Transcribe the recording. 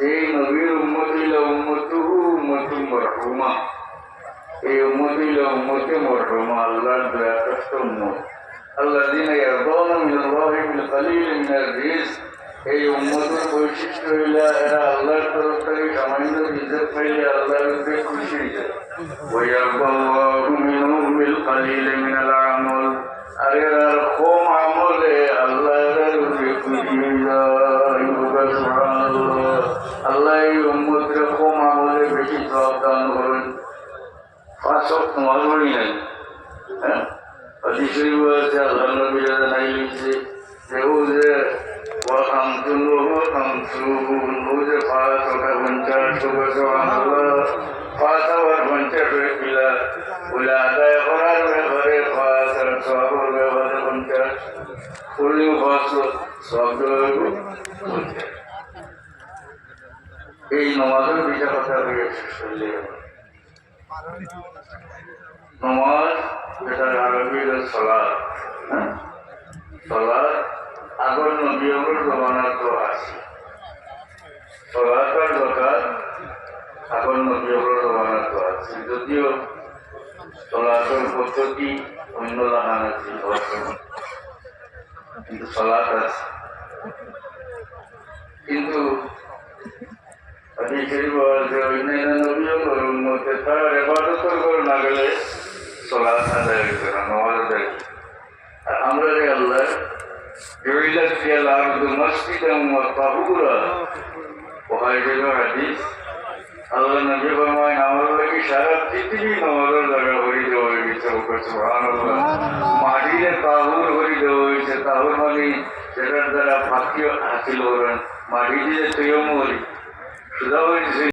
এই নবীর উম্মত হইল উম্মতুহু উম্মতুম মারহুমা। এই উম্মত হইল উম্মতে মারহুমা, আল্লাহর দয়াপ্রাপ্ত উম্মত। আল্লাযীনা ইয়ারদাউনা মিনাল্লাহি বিল কালিলি মিনার রিজক। এই উম্মতের বৈশিষ্ট্য হইল এরা আল্লাহর তরফ থেকে সামান্য রিজক পাইলে আল্লাহর উপরে খুশি হয়ে যায়। ওয়া ইয়ারদাল্লাহু মিনহুম বিল কালিলি মিনাল আমাল। আর এরার কম আমলে আল্লাহর উপরে খুশি হয়ে যায়। সুবহানাল্লাহ। আল্লাহ এই উম্মতের কম আমলে বেশি সওয়াব দান করেন। 5 ওয়াক্ত নামাজ পড়ি নাই, হ্যাঁ, হাদিস শরীফে আছে আল্লাহ নবী জানাইছে যে ও যে ওয়াকামতুল ওয়াকামতুল ও যে 550 সুবহানাল্লাহ 550 কিলা ওলা আদায় করার ব্যাপারে 5 আর সওয়াবের ব্যাপারে 50 পড়লেও 5 সওয়াব দেওয়া। এই নমাজের বিষয় কথা হয়েছে শুনলে নমাজ যেটা আরবি সালাত, সালাত আগর নবীর জমানার তো আছে। সালাত আর যাকাত আগর নবীর জমানার তো আছে, যদিও সালাতের পদ্ধতি অন্য লাগান আছে, কিন্তু সালাত আছে। কিন্তু হাদিস শরীফে আছে অন্যান্য নবীর উম্মতে তারা ইবাদত করে না গেলে সালাত আদায় করে না, নামাজ আদায় করে। আর আমরা যে আল্লাহ জুইলাত ফিল আরদি মসজিদান ওয়া তাহুরা, বুখারীর হাদিস। আল্লাহ নবী ফরমায় আমার লাগি সারা পৃথিবী নামাজের জায়গা করে দেওয়া হয়েছে। সুবহানাল্লাহ। মাটিতে তাহুর করে দেওয়া হয়েছে। তাহুর মানে যেটার দ্বারা পাখি হাসিল করেন, মাটি দিয়ে তৈয়ম করি সুদা হয়েছে।